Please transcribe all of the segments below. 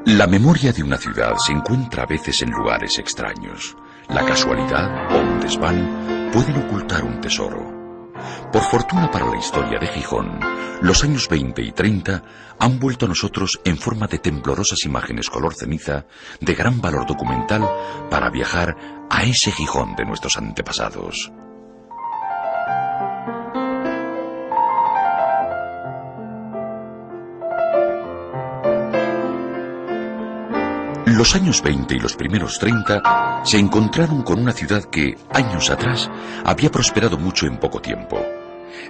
La memoria de una ciudad se encuentra a veces en lugares extraños. La casualidad o un desván pueden ocultar un tesoro. Por fortuna para la historia de Gijón, los años 20 y 30 han vuelto a nosotros en forma de temblorosas imágenes color ceniza de gran valor documental para viajar a ese Gijón de nuestros antepasados. Los años 20 y los primeros 30 se encontraron con una ciudad que, años atrás, había prosperado mucho en poco tiempo.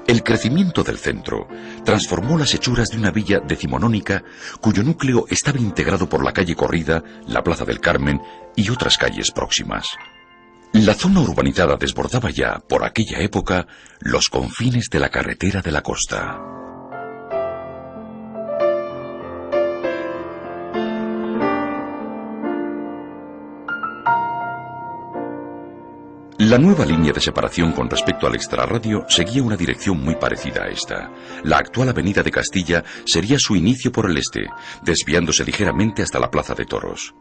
El crecimiento del centro transformó las hechuras de una villa decimonónica cuyo núcleo estaba integrado por la calle Corrida, la Plaza del Carmen y otras calles próximas. La zona urbanizada desbordaba ya, por aquella época, los confines de la carretera de la costa. La nueva línea de separación con respecto al extrarradio seguía una dirección muy parecida a esta. La actual avenida de Castilla sería su inicio por el este, desviándose ligeramente hasta la Plaza de Toros.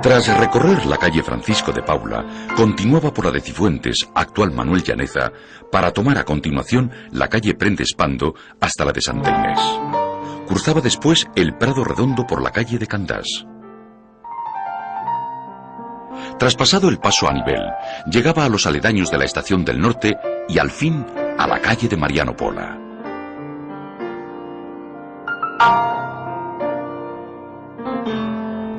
Tras recorrer la calle Francisco de Paula, continuaba por la de Cifuentes, actual Manuel Llaneza, para tomar a continuación la calle Prendes Pando hasta la de Santa Inés. Cruzaba después el Prado Redondo por la calle de Candás. Traspasado el paso a nivel, llegaba a los aledaños de la Estación del Norte y al fin a la calle de Mariano Pola.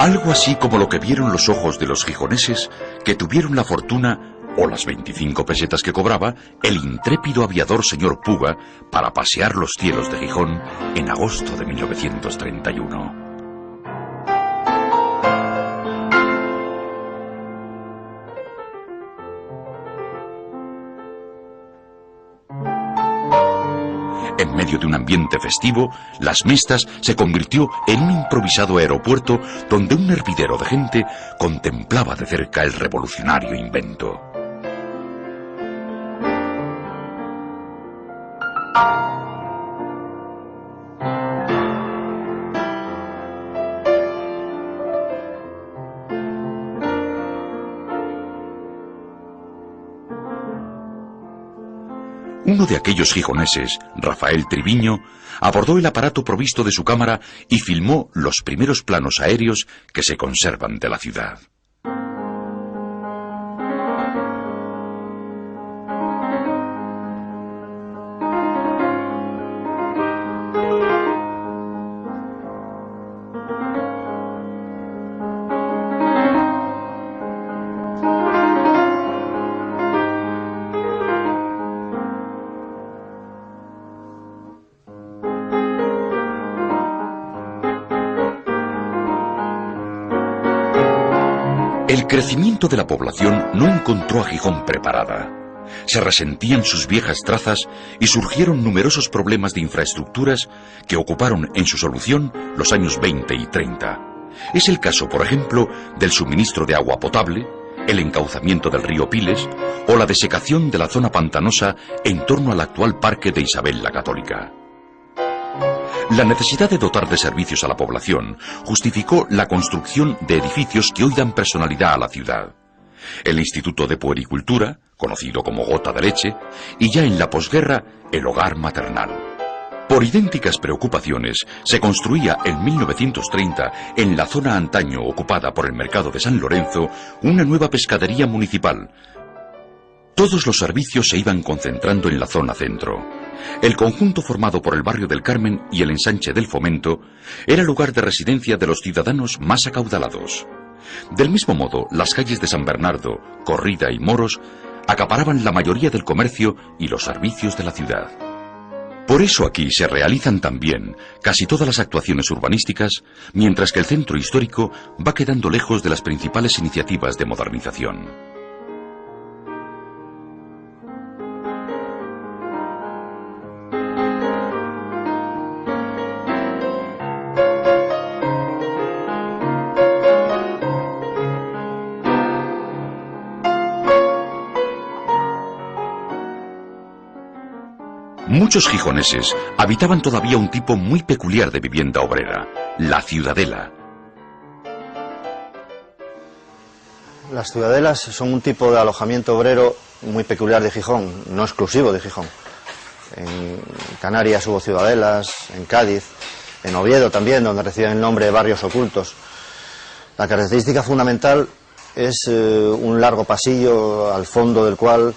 Algo así como lo que vieron los ojos de los gijoneses que tuvieron la fortuna o las 25 pesetas que cobraba el intrépido aviador señor Puga para pasear los cielos de Gijón en agosto de 1931. En medio de un ambiente festivo, Las Mestas se convirtió en un improvisado aeropuerto donde un hervidero de gente contemplaba de cerca el revolucionario invento. Uno de aquellos gijoneses, Rafael Triviño, abordó el aparato provisto de su cámara y filmó los primeros planos aéreos que se conservan de la ciudad. El crecimiento de la población no encontró a Gijón preparada. Se resentían sus viejas trazas y surgieron numerosos problemas de infraestructuras que ocuparon en su solución los años 20 y 30. Es el caso, por ejemplo, del suministro de agua potable, el encauzamiento del río Piles o la desecación de la zona pantanosa en torno al actual parque de Isabel la Católica. La necesidad de dotar de servicios a la población justificó la construcción de edificios que hoy dan personalidad a la ciudad. El Instituto de Puericultura, conocido como Gota de Leche, y ya en la posguerra, el Hogar Maternal. Por idénticas preocupaciones, se construía en 1930, en la zona antaño ocupada por el mercado de San Lorenzo, una nueva pescadería municipal. Todos los servicios se iban concentrando en la zona centro. El conjunto formado por el barrio del Carmen y el ensanche del Fomento era lugar de residencia de los ciudadanos más acaudalados. Del mismo modo, las calles de San Bernardo, Corrida y Moros acaparaban la mayoría del comercio y los servicios de la ciudad. Por eso aquí se realizan también casi todas las actuaciones urbanísticas, mientras que el centro histórico va quedando lejos de las principales iniciativas de modernización. Muchos gijoneses habitaban todavía un tipo muy peculiar de vivienda obrera, la ciudadela. Las ciudadelas son un tipo de alojamiento obrero muy peculiar de Gijón, no exclusivo de Gijón. En Canarias hubo ciudadelas, en Cádiz, en Oviedo también, donde reciben el nombre de barrios ocultos. La característica fundamental es un largo pasillo al fondo del cual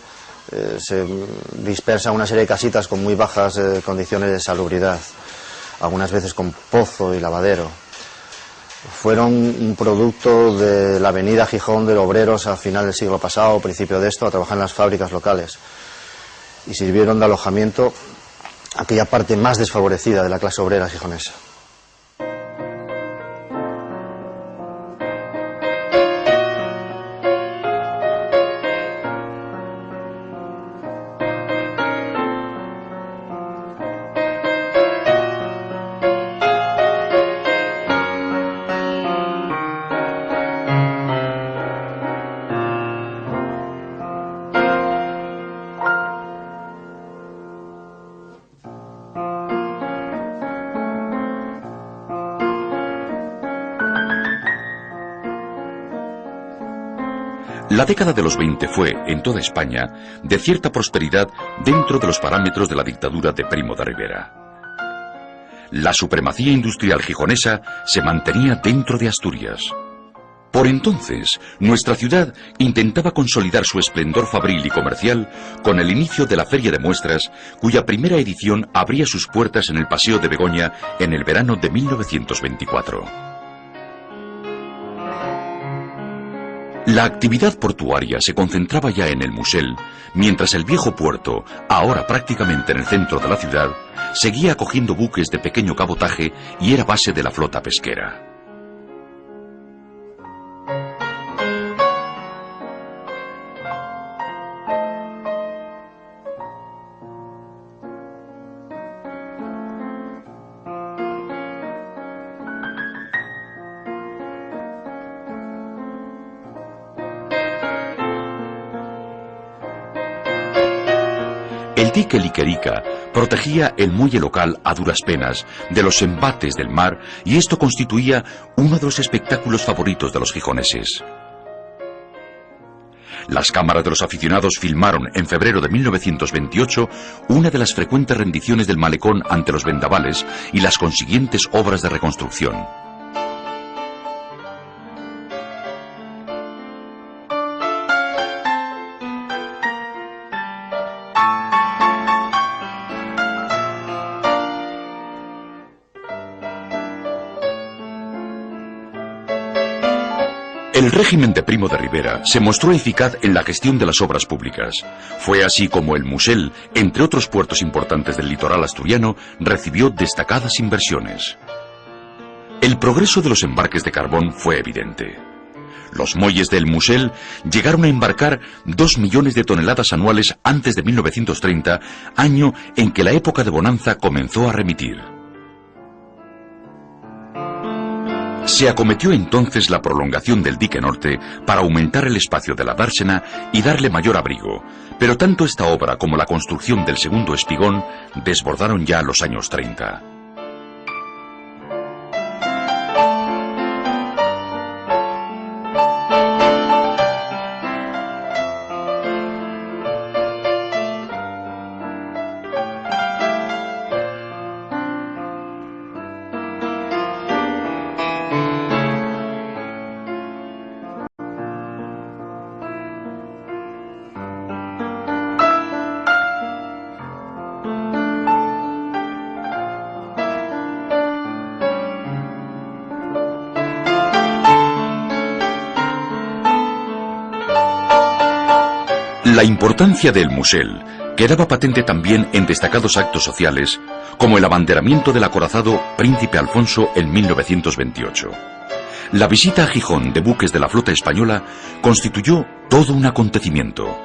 se dispersa una serie de casitas con muy bajas condiciones de salubridad, algunas veces con pozo y lavadero. Fueron un producto de la avenida Gijón de obreros a final del siglo pasado, principio de esto, a trabajar en las fábricas locales, y sirvieron de alojamiento a aquella parte más desfavorecida de la clase obrera gijonesa. La década de los 20 fue, en toda España, de cierta prosperidad dentro de los parámetros de la dictadura de Primo de Rivera. La supremacía industrial gijonesa se mantenía dentro de Asturias. Por entonces, nuestra ciudad intentaba consolidar su esplendor fabril y comercial con el inicio de la Feria de Muestras, cuya primera edición abría sus puertas en el Paseo de Begoña en el verano de 1924. La actividad portuaria se concentraba ya en el Musel, mientras el viejo puerto, ahora prácticamente en el centro de la ciudad, seguía acogiendo buques de pequeño cabotaje y era base de la flota pesquera. El dique Liquerica protegía el muelle local a duras penas de los embates del mar y esto constituía uno de los espectáculos favoritos de los gijoneses. Las cámaras de los aficionados filmaron en febrero de 1928 una de las frecuentes rendiciones del malecón ante los vendavales y las consiguientes obras de reconstrucción. El régimen de Primo de Rivera se mostró eficaz en la gestión de las obras públicas. Fue así como el Musel, entre otros puertos importantes del litoral asturiano, recibió destacadas inversiones. El progreso de los embarques de carbón fue evidente. Los muelles del Musel llegaron a embarcar 2 millones de toneladas anuales antes de 1930, año en que la época de bonanza comenzó a remitir. Se acometió entonces la prolongación del dique norte para aumentar el espacio de la dársena y darle mayor abrigo, pero tanto esta obra como la construcción del segundo espigón desbordaron ya los años 30. La importancia del Musel quedaba patente también en destacados actos sociales, como el abanderamiento del acorazado Príncipe Alfonso en 1928. La visita a Gijón de buques de la flota española constituyó todo un acontecimiento.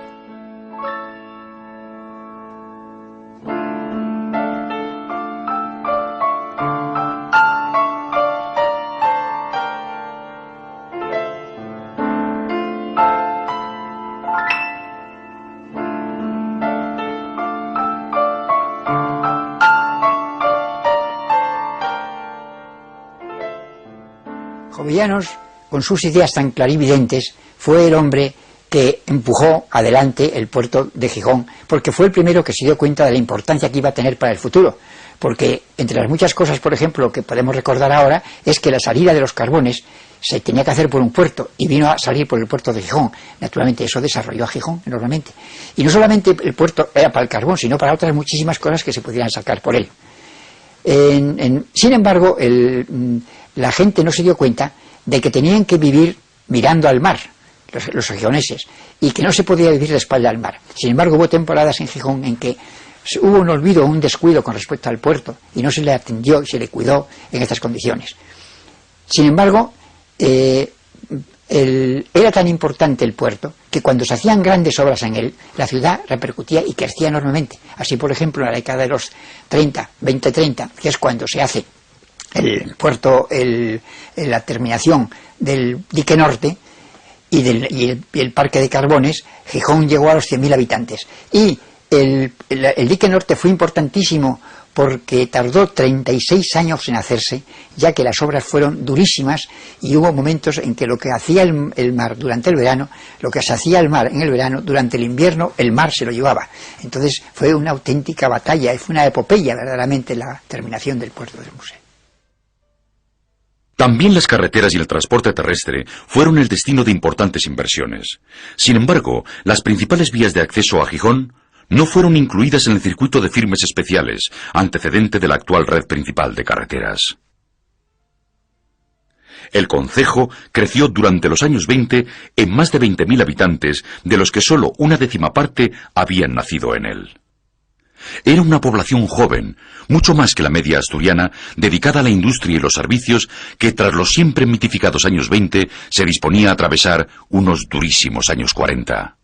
Jovellanos, con sus ideas tan clarividentes, fue el hombre que empujó adelante el puerto de Gijón, porque fue el primero que se dio cuenta de la importancia que iba a tener para el futuro. Porque entre las muchas cosas, por ejemplo, que podemos recordar ahora, es que la salida de los carbones se tenía que hacer por un puerto y vino a salir por el puerto de Gijón. Naturalmente eso desarrolló a Gijón enormemente. Y no solamente el puerto era para el carbón, sino para otras muchísimas cosas que se pudieran sacar por él. Sin embargo, la gente no se dio cuenta de que tenían que vivir mirando al mar, los gijoneses, y que no se podía vivir de espalda al mar. Sin embargo, hubo temporadas en Gijón en que hubo un olvido, un descuido con respecto al puerto, y no se le atendió y se le cuidó en estas condiciones. Sin embargo, era tan importante el puerto que cuando se hacían grandes obras en él, la ciudad repercutía y crecía enormemente. Así, por ejemplo, en la década de los 20-30, que es cuando se hace el puerto, la terminación del dique norte y el parque de Carbones, Gijón llegó a los 100.000 habitantes. Y el dique norte fue importantísimo porque tardó 36 años en hacerse, ya que las obras fueron durísimas y hubo momentos en que lo que hacía el mar durante el verano, lo que se hacía el mar en el verano, durante el invierno el mar se lo llevaba. Entonces fue una auténtica batalla y fue una epopeya verdaderamente la terminación del puerto del Musel. También las carreteras y el transporte terrestre fueron el destino de importantes inversiones. Sin embargo, las principales vías de acceso a Gijón no fueron incluidas en el circuito de firmes especiales, antecedente de la actual red principal de carreteras. El concejo creció durante los años 20 en más de 20.000 habitantes, de los que solo una décima parte habían nacido en él. Era una población joven, mucho más que la media asturiana, dedicada a la industria y los servicios, que tras los siempre mitificados años 20 se disponía a atravesar unos durísimos años 40.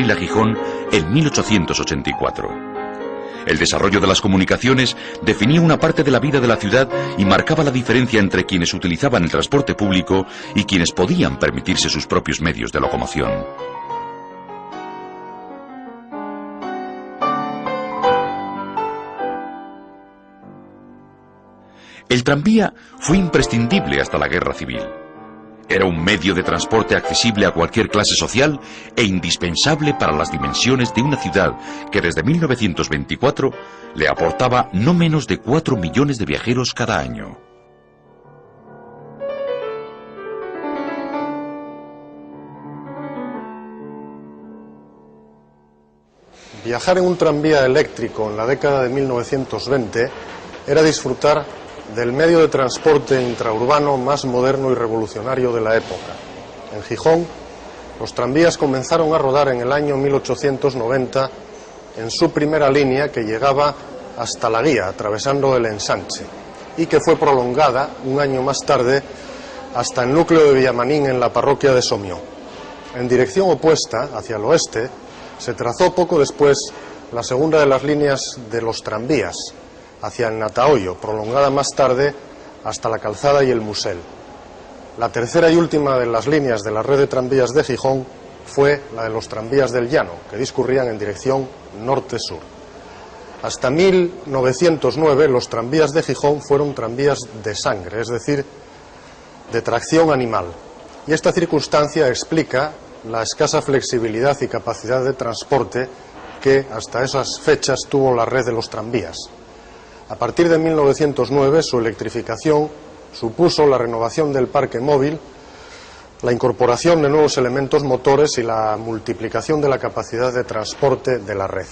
A Gijón en 1884. El desarrollo de las comunicaciones definía una parte de la vida de la ciudad y marcaba la diferencia entre quienes utilizaban el transporte público y quienes podían permitirse sus propios medios de locomoción. El tranvía fue imprescindible hasta la Guerra Civil. Era un medio de transporte accesible a cualquier clase social e indispensable para las dimensiones de una ciudad que desde 1924 le aportaba no menos de 4 millones de viajeros cada año. Viajar en un tranvía eléctrico en la década de 1920 era disfrutar del medio de transporte intraurbano más moderno y revolucionario de la época. En Gijón, los tranvías comenzaron a rodar en el año 1890 en su primera línea, que llegaba hasta La Guía, atravesando el ensanche, y que fue prolongada un año más tarde hasta el núcleo de Villamanín, en la parroquia de Somió. En dirección opuesta, hacia el oeste, se trazó poco después la segunda de las líneas de los tranvías, hacia el Natahoyo, prolongada más tarde hasta la Calzada y el Musel. La tercera y última de las líneas de la red de tranvías de Gijón fue la de los tranvías del Llano, que discurrían en dirección norte-sur. Hasta 1909 los tranvías de Gijón fueron tranvías de sangre, es decir, de tracción animal. Y esta circunstancia explica la escasa flexibilidad y capacidad de transporte que hasta esas fechas tuvo la red de los tranvías. A partir de 1909, su electrificación supuso la renovación del parque móvil, la incorporación de nuevos elementos motores y la multiplicación de la capacidad de transporte de la red.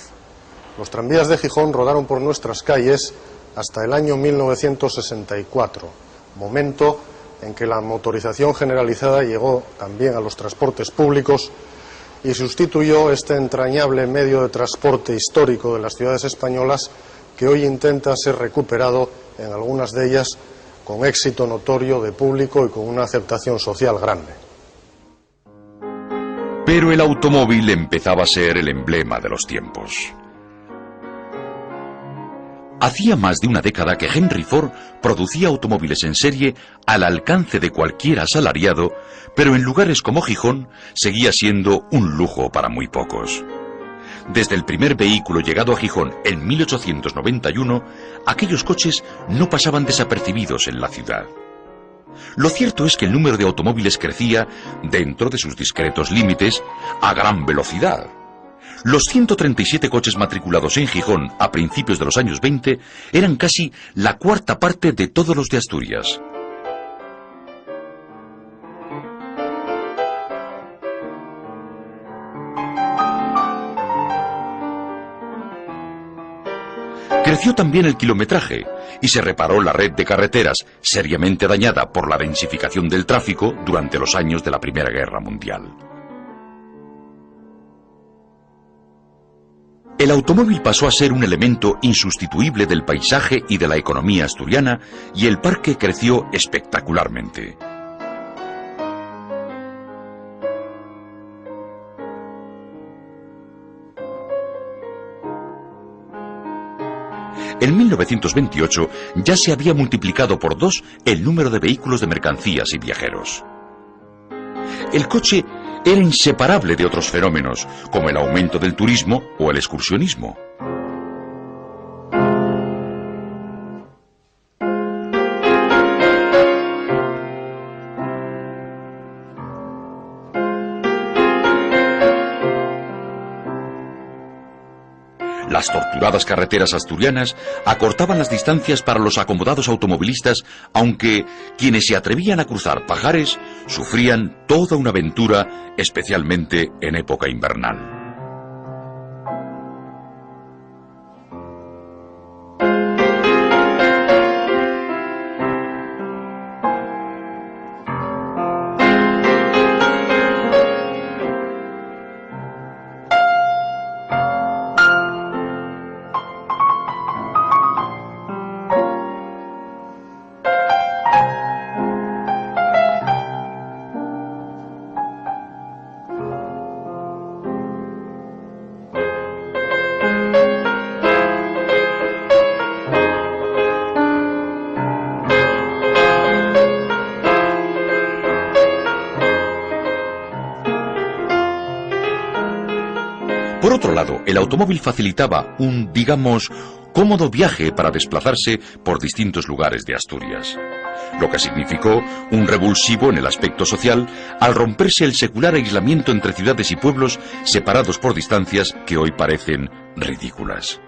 Los tranvías de Gijón rodaron por nuestras calles hasta el año 1964, momento en que la motorización generalizada llegó también a los transportes públicos y sustituyó este entrañable medio de transporte histórico de las ciudades españolas que hoy intenta ser recuperado en algunas de ellas con éxito notorio de público y con una aceptación social grande. Pero el automóvil empezaba a ser el emblema de los tiempos. Hacía más de una década que Henry Ford producía automóviles en serie al alcance de cualquier asalariado, pero en lugares como Gijón seguía siendo un lujo para muy pocos. Desde el primer vehículo llegado a Gijón en 1891, aquellos coches no pasaban desapercibidos en la ciudad. Lo cierto es que el número de automóviles crecía, dentro de sus discretos límites, a gran velocidad. Los 137 coches matriculados en Gijón a principios de los años 20 eran casi la cuarta parte de todos los de Asturias. Creció también el kilometraje y se reparó la red de carreteras seriamente dañada por la densificación del tráfico durante los años de la Primera Guerra Mundial. El automóvil pasó a ser un elemento insustituible del paisaje y de la economía asturiana y el parque creció espectacularmente. En 1928 ya se había multiplicado por 2 el número de vehículos de mercancías y viajeros. El coche era inseparable de otros fenómenos, como el aumento del turismo o el excursionismo. Las tortuadas carreteras asturianas acortaban las distancias para los acomodados automovilistas, aunque quienes se atrevían a cruzar pajares sufrían toda una aventura, especialmente en época invernal. Por otro lado, el automóvil facilitaba un, digamos, cómodo viaje para desplazarse por distintos lugares de Asturias, lo que significó un revulsivo en el aspecto social al romperse el secular aislamiento entre ciudades y pueblos separados por distancias que hoy parecen ridículas.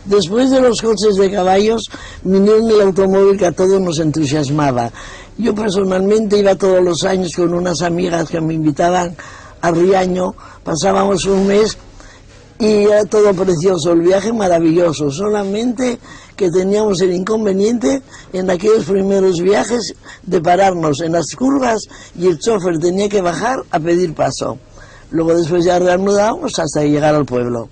Después de los coches de caballos, vinieron el automóvil que a todos nos entusiasmaba. Yo personalmente iba todos los años con unas amigas que me invitaban a Riaño, pasábamos un mes y era todo precioso, el viaje maravilloso, solamente que teníamos el inconveniente en aquellos primeros viajes de pararnos en las curvas y el chofer tenía que bajar a pedir paso. Luego después ya reanudábamos hasta llegar al pueblo.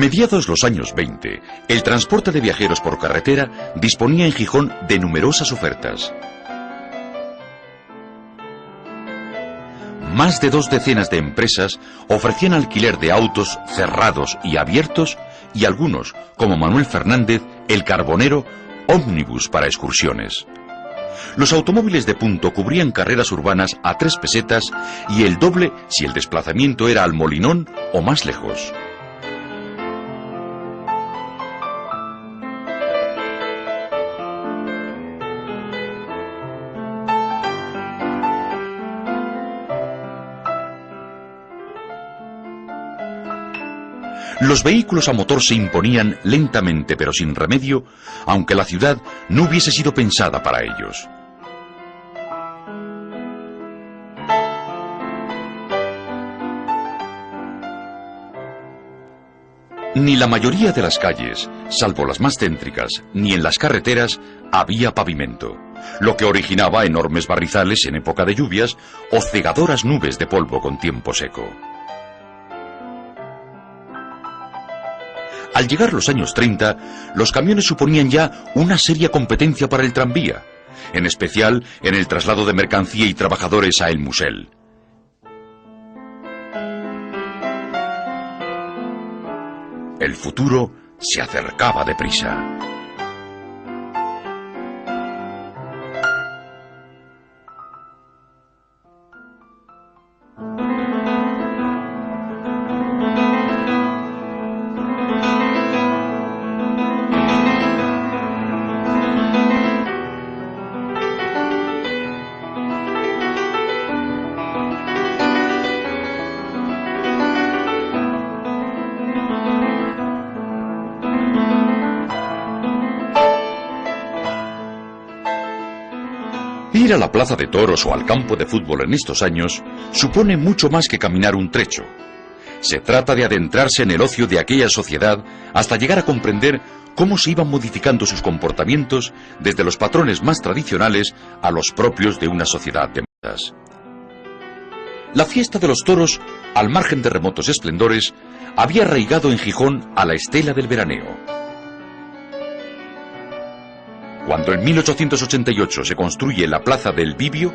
Mediados los años 20, el transporte de viajeros por carretera disponía en Gijón de numerosas ofertas. Más de 2 decenas de empresas ofrecían alquiler de autos cerrados y abiertos y algunos, como Manuel Fernández, el Carbonero, ómnibus para excursiones. Los automóviles de punto cubrían carreras urbanas a 3 pesetas y el doble si el desplazamiento era al Molinón o más lejos. Los vehículos a motor se imponían lentamente pero sin remedio, aunque la ciudad no hubiese sido pensada para ellos. Ni la mayoría de las calles, salvo las más céntricas, ni en las carreteras había pavimento, lo que originaba enormes barrizales en época de lluvias o cegadoras nubes de polvo con tiempo seco. Al llegar los años 30, los camiones suponían ya una seria competencia para el tranvía, en especial en el traslado de mercancía y trabajadores a El Musel. El futuro se acercaba deprisa. Ir a la plaza de toros o al campo de fútbol en estos años supone mucho más que caminar un trecho. Se trata de adentrarse en el ocio de aquella sociedad hasta llegar a comprender cómo se iban modificando sus comportamientos desde los patrones más tradicionales a los propios de una sociedad de masas. La fiesta de los toros, al margen de remotos esplendores, había arraigado en Gijón a la estela del veraneo. Cuando en 1888 se construye la Plaza del Bibio,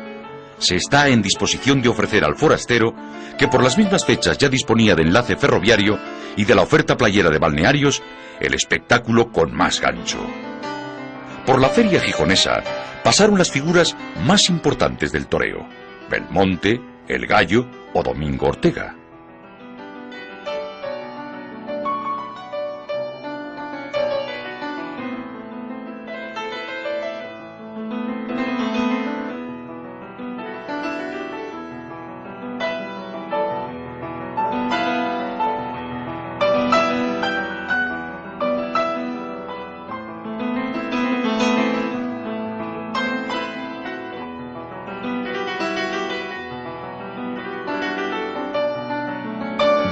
se está en disposición de ofrecer al forastero, que por las mismas fechas ya disponía de enlace ferroviario y de la oferta playera de balnearios, el espectáculo con más gancho. Por la feria gijonesa pasaron las figuras más importantes del toreo: Belmonte, El Gallo o Domingo Ortega.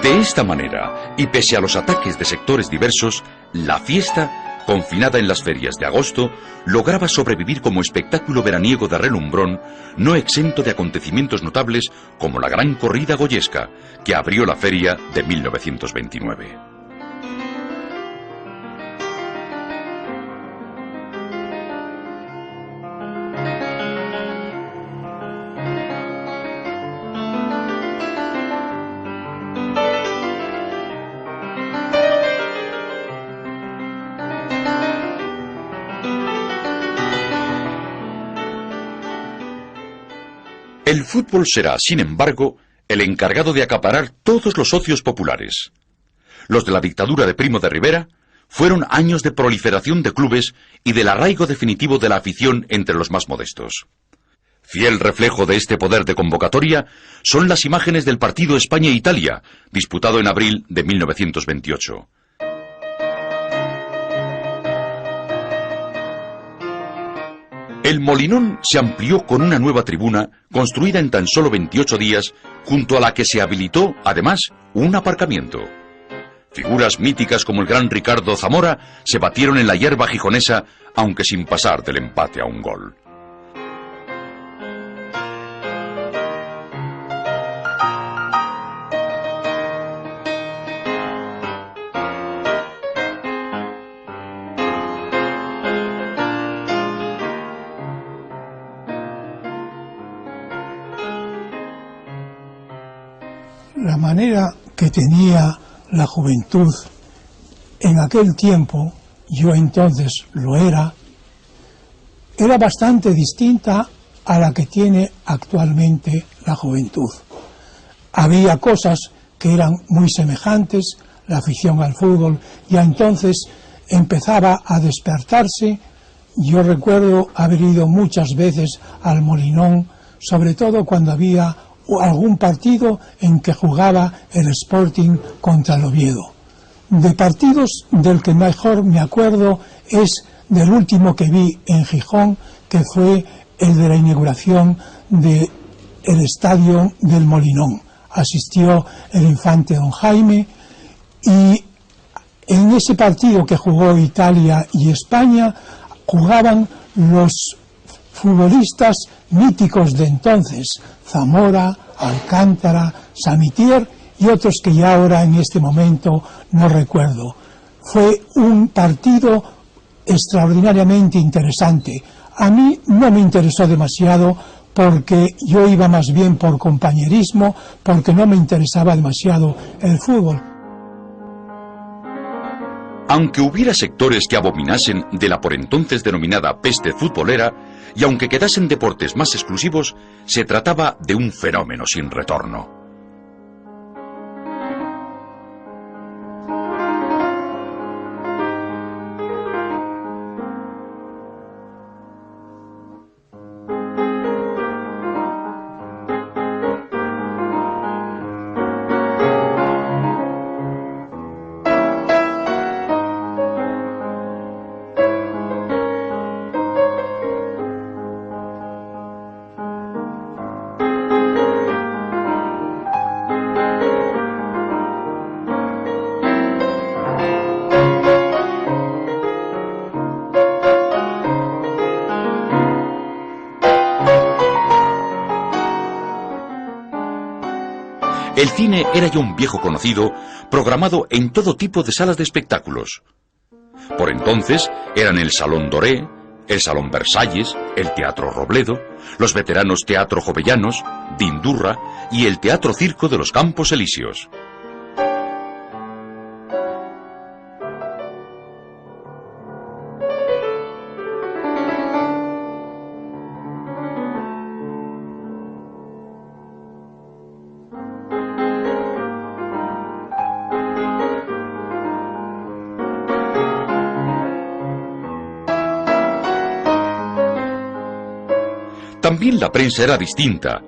De esta manera, y pese a los ataques de sectores diversos, la fiesta, confinada en las ferias de agosto, lograba sobrevivir como espectáculo veraniego de relumbrón, no exento de acontecimientos notables como la gran corrida goyesca, que abrió la feria de 1929. El fútbol será, sin embargo, el encargado de acaparar todos los ocios populares. Los de la dictadura de Primo de Rivera fueron años de proliferación de clubes y del arraigo definitivo de la afición entre los más modestos. Fiel reflejo de este poder de convocatoria son las imágenes del partido España-Italia, disputado en abril de 1928. El Molinón se amplió con una nueva tribuna, construida en tan solo 28 días, junto a la que se habilitó, además, un aparcamiento. Figuras míticas como el gran Ricardo Zamora se batieron en la hierba gijonesa, aunque sin pasar del empate a un gol. La manera que tenía la juventud en aquel tiempo, yo entonces lo era bastante distinta a la que tiene actualmente la juventud. Había cosas que eran muy semejantes, la afición al fútbol ya entonces empezaba a despertarse. Yo recuerdo haber ido muchas veces al Molinón, sobre todo cuando había algún partido en que jugaba el Sporting contra el Oviedo. De partidos del que mejor me acuerdo es del último que vi en Gijón, que fue el de la inauguración del estadio del Molinón. Asistió el infante don Jaime y en ese partido que jugó Italia y España jugaban los futbolistas míticos de entonces, Zamora, Alcántara, Samitier y otros que ya ahora en este momento no recuerdo. Fue un partido extraordinariamente interesante. A mí no me interesó demasiado porque yo iba más bien por compañerismo, porque no me interesaba demasiado el fútbol. Aunque hubiera sectores que abominasen de la por entonces denominada peste futbolera, y aunque quedasen deportes más exclusivos, se trataba de un fenómeno sin retorno. El cine era ya un viejo conocido, programado en todo tipo de salas de espectáculos. Por entonces eran el Salón Doré, el Salón Versalles, el Teatro Robledo, los veteranos Teatro Jovellanos, Dindurra y el Teatro Circo de los Campos Elíseos. También la prensa era distinta.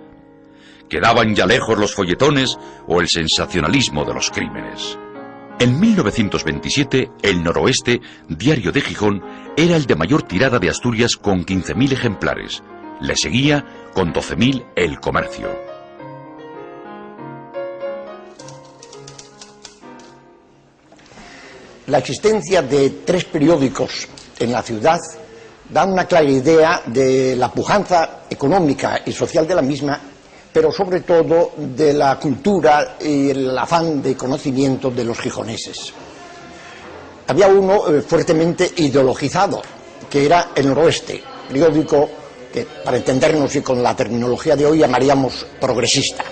Quedaban ya lejos los folletones o el sensacionalismo de los crímenes. En 1927, El Noroeste, diario de Gijón, era el de mayor tirada de Asturias con 15.000 ejemplares. Le seguía, con 12.000, El Comercio. La existencia de 3 periódicos en la ciudad da una clara idea de la pujanza económica y social de la misma, pero sobre todo de la cultura y el afán de conocimiento de los gijoneses. Había uno fuertemente ideologizado, que era El Noroeste, periódico que, para entendernos y con la terminología de hoy, llamaríamos progresista,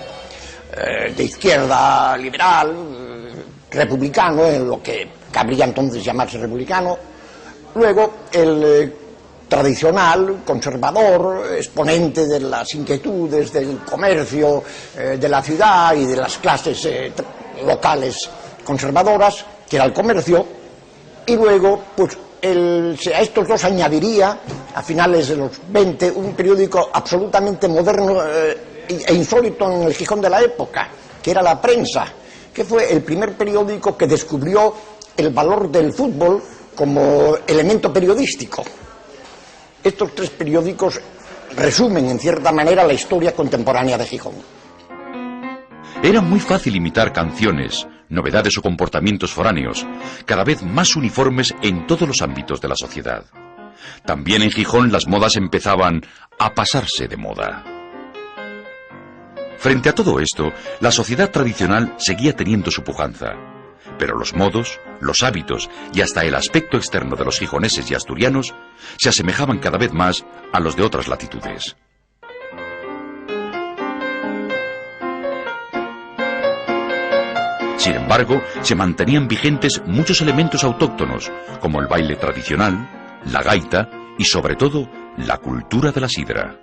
de izquierda, liberal, republicano, en lo que cabría entonces llamarse republicano. Luego el tradicional, conservador, exponente de las inquietudes del comercio de la ciudad y de las clases locales conservadoras, que era El Comercio. Y luego, pues, a estos dos añadiría, a finales de los 20, un periódico absolutamente moderno e insólito en el Gijón de la época, que era La Prensa, que fue el primer periódico que descubrió el valor del fútbol como elemento periodístico. Estos 3 periódicos resumen, en cierta manera, la historia contemporánea de Gijón. Era muy fácil imitar canciones, novedades o comportamientos foráneos, cada vez más uniformes en todos los ámbitos de la sociedad. También en Gijón las modas empezaban a pasarse de moda. Frente a todo esto, la sociedad tradicional seguía teniendo su pujanza. Pero los modos, los hábitos y hasta el aspecto externo de los gijoneses y asturianos se asemejaban cada vez más a los de otras latitudes. Sin embargo, se mantenían vigentes muchos elementos autóctonos, como el baile tradicional, la gaita y, sobre todo, la cultura de la sidra.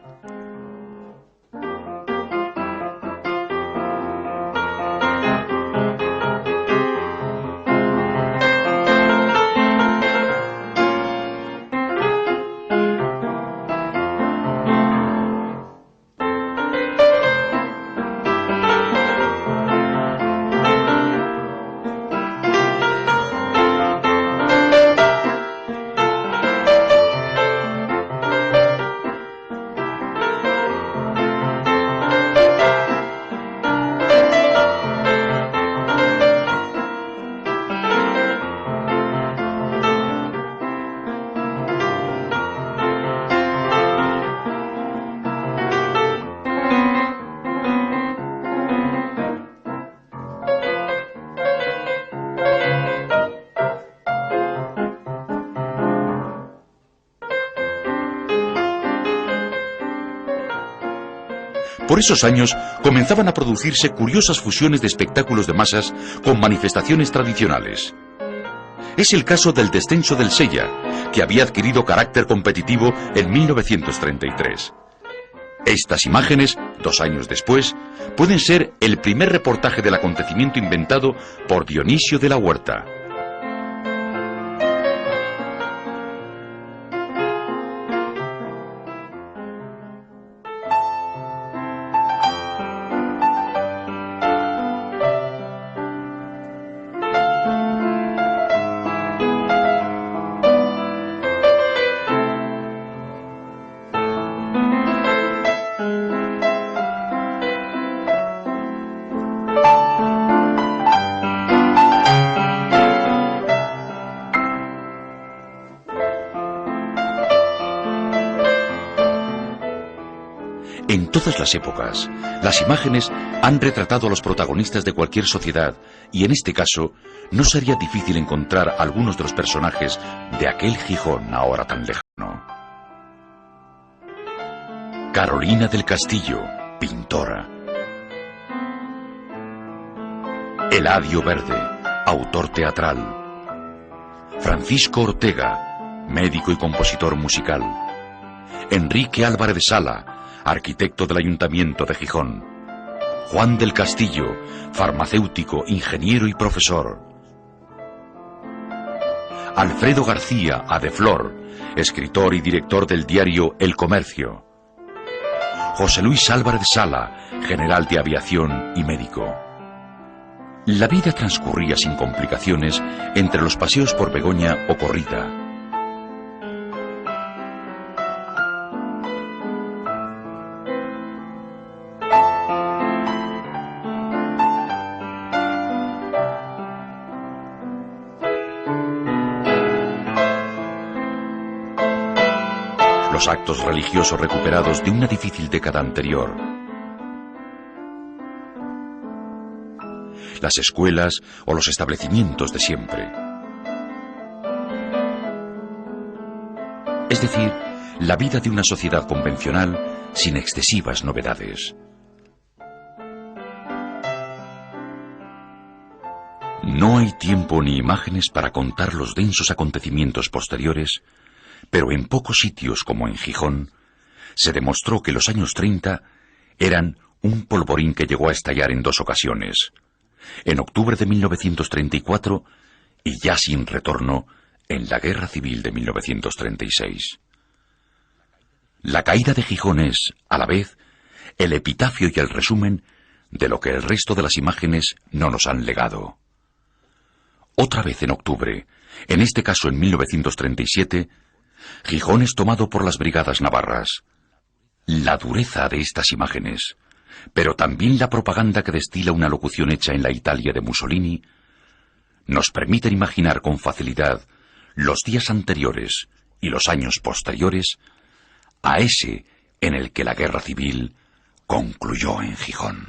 Por esos años comenzaban a producirse curiosas fusiones de espectáculos de masas con manifestaciones tradicionales. Es el caso del descenso del Sella, que había adquirido carácter competitivo en 1933. Estas imágenes, 2 años después, pueden ser el primer reportaje del acontecimiento inventado por Dionisio de la Huerta. En todas las épocas, las imágenes han retratado a los protagonistas de cualquier sociedad y en este caso no sería difícil encontrar algunos de los personajes de aquel Gijón ahora tan lejano. Carolina del Castillo, pintora. Eladio Verde, autor teatral. Francisco Ortega, médico y compositor musical. Enrique Álvarez de Sala, arquitecto del Ayuntamiento de Gijón. Juan del Castillo, farmacéutico, ingeniero y profesor. Alfredo García Adeflor, escritor y director del diario El Comercio. José Luis Álvarez Sala, general de aviación y médico. La vida transcurría sin complicaciones entre los paseos por Begoña o Corrida. Los actos religiosos recuperados de una difícil década anterior. Las escuelas o los establecimientos de siempre. Es decir, la vida de una sociedad convencional sin excesivas novedades. No hay tiempo ni imágenes para contar los densos acontecimientos posteriores, pero en pocos sitios como en Gijón se demostró que los años 30 eran un polvorín que llegó a estallar en 2 ocasiones, en octubre de 1934 y ya sin retorno en la Guerra Civil de 1936. La caída de Gijón es, a la vez, el epitafio y el resumen de lo que el resto de las imágenes no nos han legado. Otra vez en octubre, en este caso en 1937, Gijón es tomado por las brigadas navarras. La dureza de estas imágenes, pero también la propaganda que destila una locución hecha en la Italia de Mussolini, nos permiten imaginar con facilidad los días anteriores y los años posteriores a ese en el que la guerra civil concluyó en Gijón.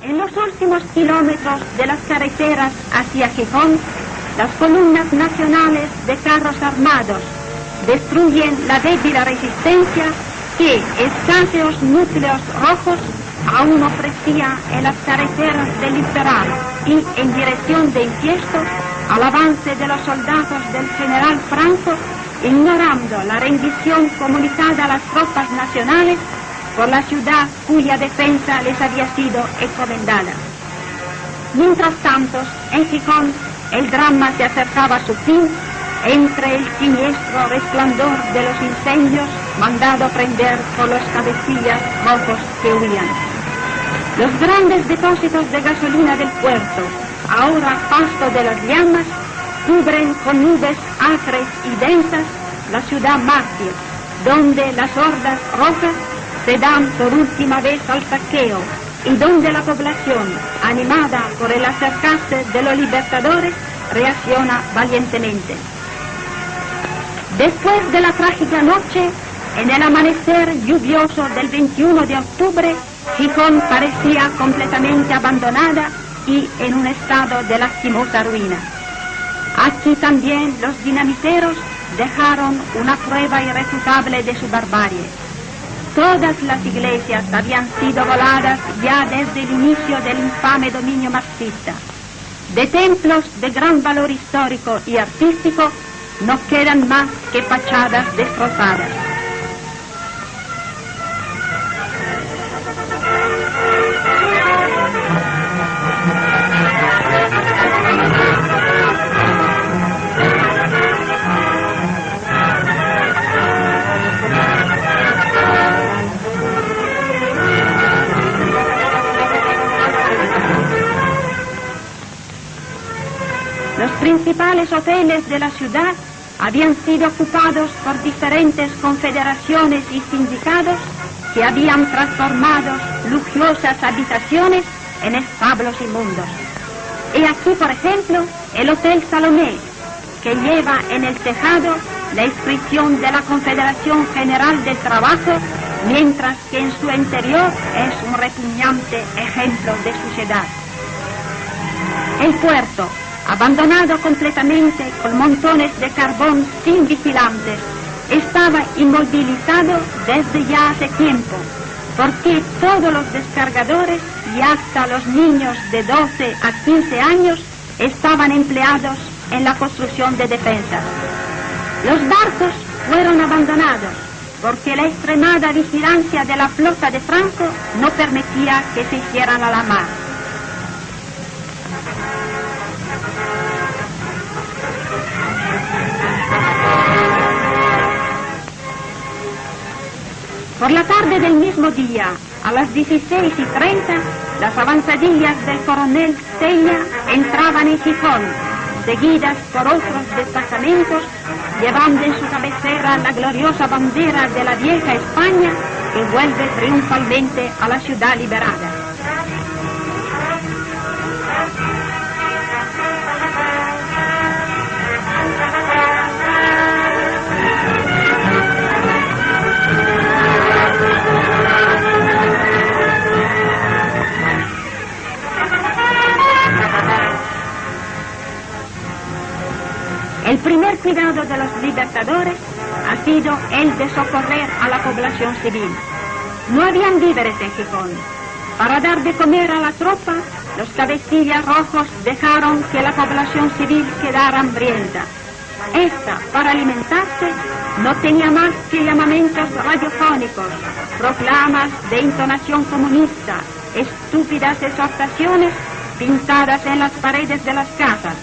En los últimos kilómetros de las carreteras hacia Gijón, las columnas nacionales de carros armados destruyen la débil resistencia que escaseos núcleos rojos aún ofrecía en las carreteras del litoral y en dirección de Infiesto al avance de los soldados del general Franco, ignorando la rendición comunicada a las tropas nacionales por la ciudad cuya defensa les había sido encomendada. Mientras tanto, en Gijón, el drama se acercaba a su fin entre el siniestro resplandor de los incendios mandado prender por los cabecillas rojos que huían. Los grandes depósitos de gasolina del puerto, ahora pasto de las llamas, cubren con nubes acres y densas la ciudad mártir, donde las hordas rojas se dan por última vez al saqueo y donde la población, animada por el acercarse de los libertadores, reacciona valientemente. Después de la trágica noche, en el amanecer lluvioso del 21 de octubre, Gijón parecía completamente abandonada y en un estado de lastimosa ruina. Aquí también los dinamiteros dejaron una prueba irrefutable de su barbarie. Todas las iglesias habían sido voladas ya desde el inicio del infame dominio marxista. De templos de gran valor histórico y artístico no quedan más que fachadas destrozadas. Los principales hoteles de la ciudad habían sido ocupados por diferentes confederaciones y sindicatos que habían transformado lujiosas habitaciones en establos inmundos. Y aquí, por ejemplo, el Hotel Salomé, que lleva en el tejado la inscripción de la Confederación General del Trabajo, mientras que en su interior es un repugnante ejemplo de suciedad. El puerto, abandonado completamente con montones de carbón sin vigilantes, estaba inmovilizado desde ya hace tiempo, porque todos los descargadores y hasta los niños de 12 a 15 años estaban empleados en la construcción de defensas. Los barcos fueron abandonados porque la extremada vigilancia de la flota de Franco no permitía que se hicieran a la mar. Por la tarde del mismo día, a las 16:30, las avanzadillas del coronel Sella entraban en Gijón, seguidas por otros destacamentos, llevando en su cabecera la gloriosa bandera de la vieja España que vuelve triunfalmente a la ciudad liberada. El primer cuidado de los libertadores ha sido el de socorrer a la población civil. No habían víveres en Gijón. Para dar de comer a la tropa, los cabecillas rojos dejaron que la población civil quedara hambrienta. Esta, para alimentarse, no tenía más que llamamientos radiofónicos, proclamas de intonación comunista, estúpidas exhortaciones pintadas en las paredes de las casas,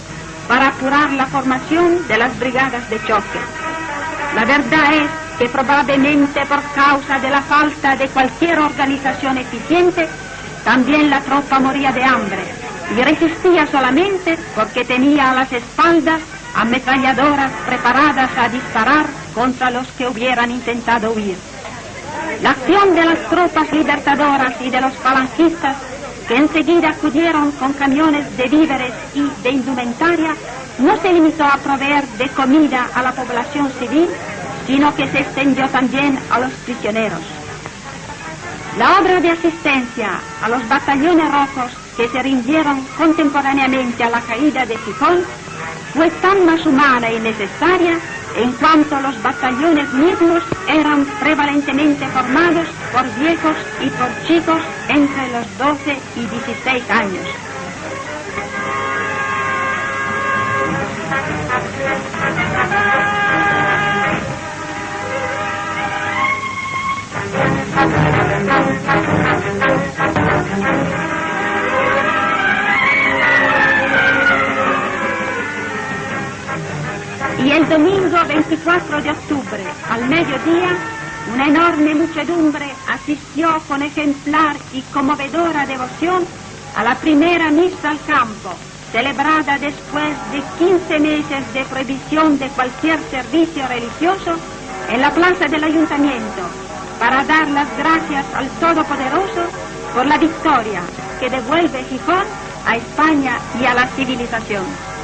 para apurar la formación de las brigadas de choque. La verdad es que probablemente por causa de la falta de cualquier organización eficiente, también la tropa moría de hambre y resistía solamente porque tenía a las espaldas ametralladoras preparadas a disparar contra los que hubieran intentado huir. La acción de las tropas libertadoras y de los falangistas, que enseguida acudieron con camiones de víveres y de indumentaria, no se limitó a proveer de comida a la población civil, sino que se extendió también a los prisioneros. La obra de asistencia a los batallones rojos que se rindieron contemporáneamente a la caída de Gijón fue tan más humana y necesaria en cuanto los batallones mismos eran prevalentemente formados por viejos y por chicos entre los 12 y 16 años. Y el domingo 24 de octubre, al mediodía, una enorme muchedumbre asistió con ejemplar y conmovedora devoción a la primera misa al campo, celebrada después de 15 meses de prohibición de cualquier servicio religioso en la plaza del ayuntamiento, para dar las gracias al Todopoderoso por la victoria que devuelve Gijón a España y a la civilización.